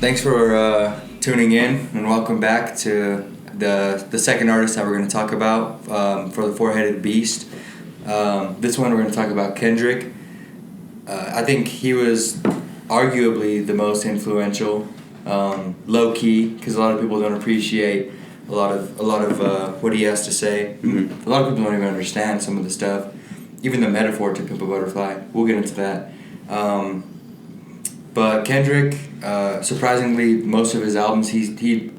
Thanks for tuning in and welcome back to the second artist that we're going to talk about for the Four-Headed Beast. This one we're going to talk about Kendrick. I think he was arguably the most influential, low key, because a lot of people don't appreciate a lot of what he has to say. Mm-hmm. A lot of people don't even understand some of the stuff, even the metaphor to Pimp a Butterfly. We'll get into that. But Kendrick, surprisingly, most of his albums he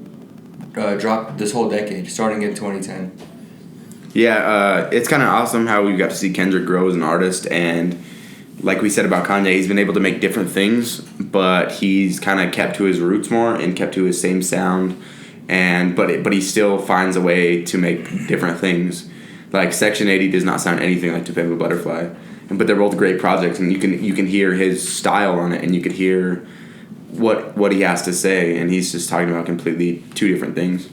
dropped this whole decade, starting in 2010. Yeah, it's kind of awesome how we got to see Kendrick grow as an artist, and like we said about Kanye, he's been able to make different things, but he's kind of kept to his roots more and kept to his same sound, but he still finds a way to make different things. Like Section 80 does not sound anything like To Pimp a Butterfly, but they're both great projects, and you can hear his style on it, and you could hear what he has to say, and he's just talking about completely two different things.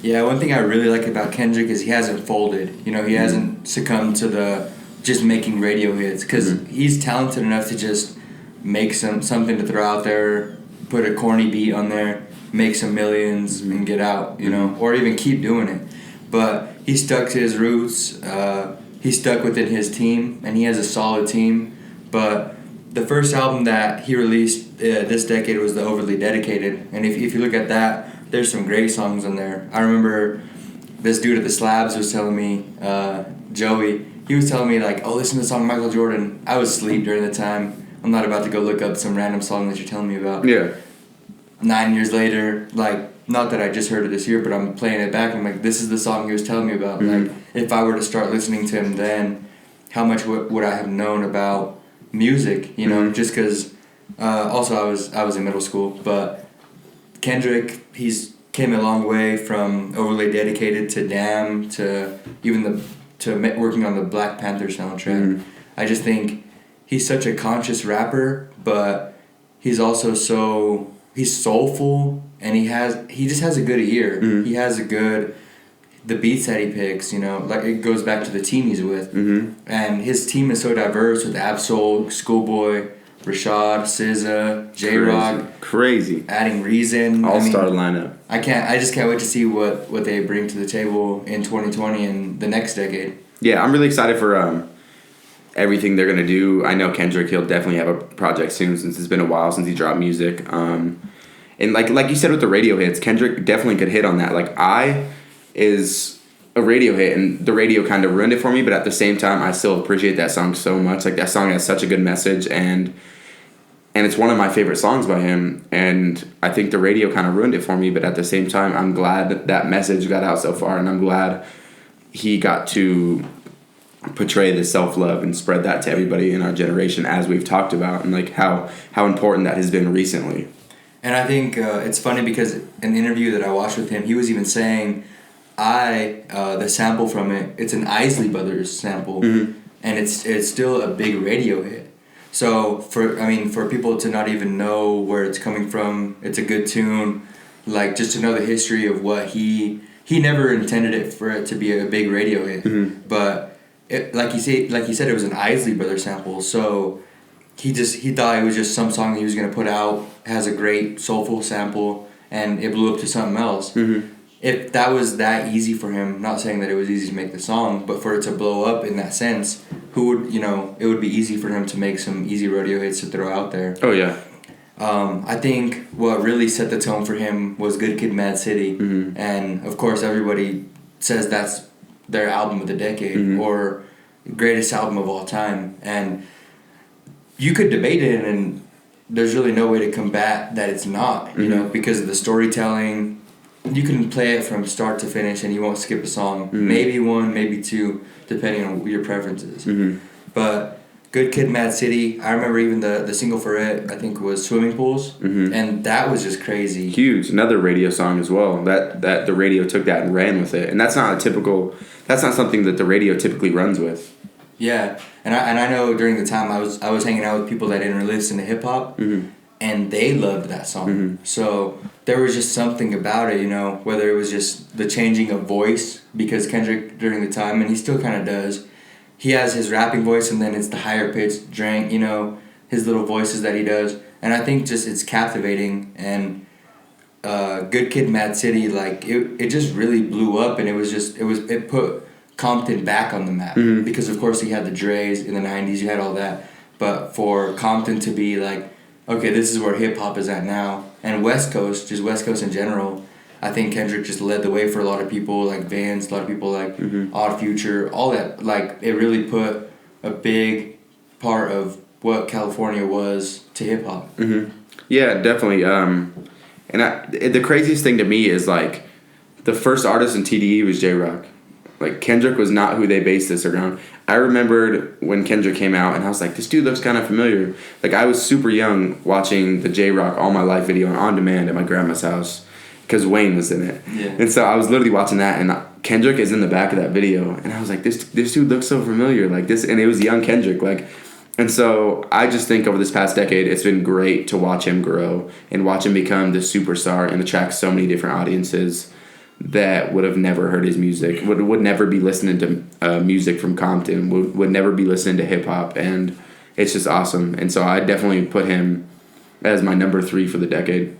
Yeah, one thing I really like about Kendrick is he hasn't folded. You know, he hasn't succumbed to the just making radio hits, because he's talented enough to just make something to throw out there, put a corny beat on there, make some millions, and get out, you know, or even keep doing it. But he stuck to his roots. He stuck within his team, and he has a solid team. But the first album that he released this decade was The Overly Dedicated, and if you look at that, there's some great songs on there. I remember this dude at the Slabs was telling me, Joey, he was telling me, like, oh, listen to the song Michael Jordan. I was asleep during the time. I'm not about to go look up some random song that you're telling me about. Yeah. 9 years later, like, not that I just heard it this year, but I'm playing it back, and I'm like, this is the song he was telling me about. Like, if I were to start listening to him then, how much would I have known about music, you know, just because, also I was in middle school, but Kendrick, he's came a long way from Overly Dedicated to Damn to even working on the Black Panther soundtrack. I just think he's such a conscious rapper, but he's also he's soulful, and he just has a good ear. He has the beats that he picks, you know, like it goes back to the team he's with. And his team is so diverse with Absol, Schoolboy, Rashad, SZA, J-Rock. Crazy. Adding Reason. All-star lineup. I just can't wait to see what they bring to the table in 2020 and the next decade. Yeah, I'm really excited for everything they're going to do. I know Kendrick, he'll definitely have a project soon, since it's been a while since he dropped music. And like you said with the radio hits, Kendrick definitely could hit on that. Like, I is a radio hit, and the radio kind of ruined it for me, but at the same time, I still appreciate that song so much. Like, that song has such a good message, and it's one of my favorite songs by him, and I think the radio kind of ruined it for me, but at the same time, I'm glad that message got out so far, and I'm glad he got to portray the self-love and spread that to everybody in our generation, as we've talked about, and like how important that has been recently. And I think it's funny because in an interview that I watched with him, he was even saying, the sample from it, it's an Isley Brothers sample, and it's still a big radio hit. So for people to not even know where it's coming from, it's a good tune. Like, just to know the history of what he never intended it for it to be a big radio hit, but like you said, it was an Isley Brothers sample. So he thought it was just some song he was gonna put out, has a great soulful sample, and it blew up to something else. If that was that easy for him, not saying that it was easy to make the song, but for it to blow up in that sense, it would be easy for him to make some easy radio hits to throw out there. Oh, yeah. I think what really set the tone for him was Good Kid, Mad City. And, of course, everybody says that's their album of the decade or greatest album of all time. And you could debate it, and there's really no way to combat that it's not, you know, because of the storytelling. You can play it from start to finish, and you won't skip a song. Maybe one, maybe two, depending on your preferences. But Good Kid, Mad City, I remember even the single for it, I think, was Swimming Pools, and that was just crazy. Huge. Another radio song as well. That the radio took that and ran with it, and that's not something that the radio typically runs with. Yeah, and I know during the time I was hanging out with people that didn't really listen to hip hop, and they loved that song. So there was just something about it, you know, whether it was just the changing of voice, because Kendrick during the time, and he still kind of does, he has his rapping voice, and then it's the higher pitched drank, you know, his little voices that he does, and I think just it's captivating. And Good Kid, Mad City, like it just really blew up, and it put Compton back on the map because of course he had the Dre's in the 90s, you had all that, but for Compton to be like, okay, this is where hip hop is at now, and West Coast in general, I think Kendrick just led the way for a lot of people like Vance, a lot of people like Odd Future, all that. Like it really put a big part of what California was to hip hop. Yeah, definitely. The craziest thing to me is like the first artist in TDE was J-Rock. Like Kendrick was not who they based this around. I remembered when Kendrick came out and I was like, this dude looks kind of familiar. Like I was super young watching the J-Rock All My Life video on demand at my grandma's house because Wayne was in it. Yeah. And so I was literally watching that and Kendrick is in the back of that video and I was like, this dude looks so familiar. Like this, and it was young Kendrick. Like, and so I just think over this past decade, it's been great to watch him grow and watch him become the superstar and attract so many different audiences that would have never heard his music, would never be listening to music from Compton, would never be listening to hip-hop, and it's just awesome. And so I definitely put him as my number 3 for the decade.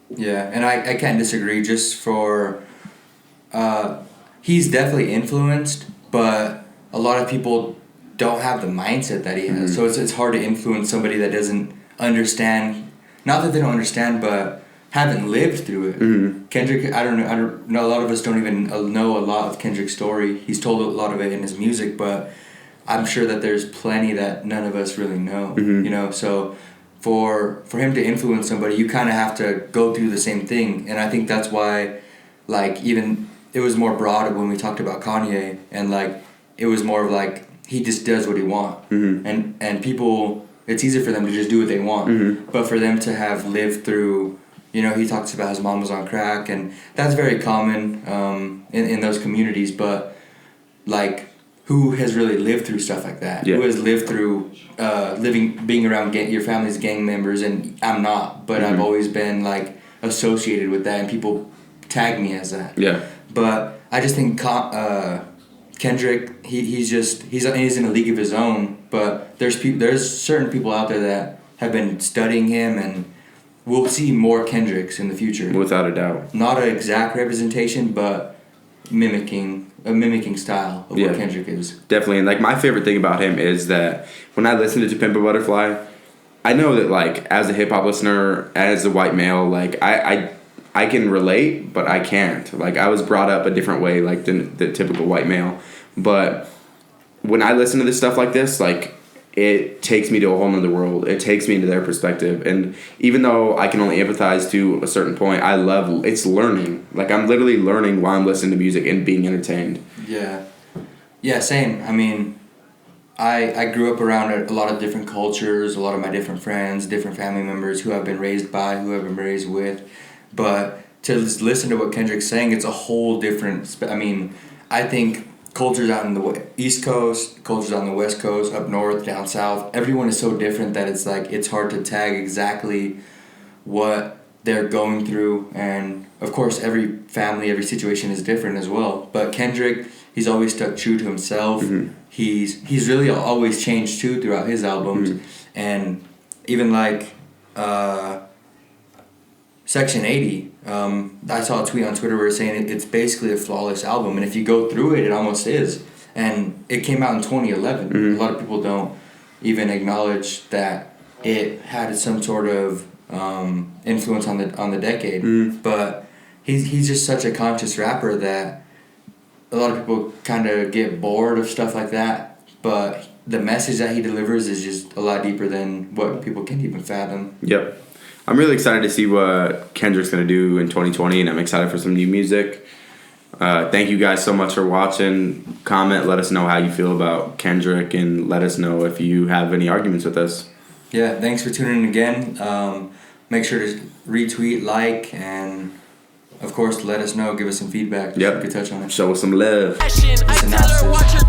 Yeah, and I can't disagree. Just for... he's definitely influenced, but a lot of people don't have the mindset that he has. So it's hard to influence somebody that doesn't understand... Not that they don't understand, but... haven't lived through it. Kendrick, I don't know. A lot of us don't even know a lot of Kendrick's story. He's told a lot of it in his music, but I'm sure that there's plenty that none of us really know. You know, so for him to influence somebody, you kind of have to go through the same thing, and I think that's why, like, even it was more broad when we talked about Kanye, and like it was more of like he just does what he wants, and people, it's easier for them to just do what they want, but for them to have lived through. You know, he talks about his mom was on crack, and that's very common in those communities, but, like, who has really lived through stuff like that? Yeah. Who has lived through being around your family's gang members, and I'm not, but I've always been, like, associated with that, and people tag me as that. Yeah. But I just think Kendrick, he's in a league of his own, but there's certain people out there that have been studying him, and we'll see more Kendricks in the future. Without a doubt. Not an exact representation, but mimicking style of what Kendrick is. Definitely. And like my favorite thing about him is that when I listen to To Pimp a Butterfly, I know that like as a hip hop listener, as a white male, like I can relate, but I can't. Like I was brought up a different way like the typical white male. But when I listen to this stuff like this, like it takes me to a whole nother world. It takes me into their perspective. And even though I can only empathize to a certain point, it's learning. Like, I'm literally learning while I'm listening to music and being entertained. Yeah. Yeah, same. I mean, I grew up around a lot of different cultures, a lot of my different friends, different family members who I've been raised by, who I've been raised with. But to just listen to what Kendrick's saying, it's a whole different... I mean, I think... cultures out in the East Coast, cultures on the West Coast, up north, down south. Everyone is so different that it's like it's hard to tag exactly what they're going through. And of course, every family, every situation is different as well. But Kendrick, he's always stuck true to himself. He's really always changed too throughout his albums. And even like Section 80, I saw a tweet on Twitter where it's saying it's basically a flawless album, and if you go through it, it almost is. And it came out in 2011. A lot of people don't even acknowledge that it had some sort of influence on the decade. But he's just such a conscious rapper that a lot of people kind of get bored of stuff like that. But the message that he delivers is just a lot deeper than what people can even fathom. Yep. I'm really excited to see what Kendrick's going to do in 2020, and I'm excited for some new music. Thank you guys so much for watching. Comment, let us know how you feel about Kendrick, and let us know if you have any arguments with us. Yeah, thanks for tuning in again. Make sure to retweet, like, and, of course, let us know. Give us some feedback. Yep. We could touch on it. Show us some love. I tell her watch her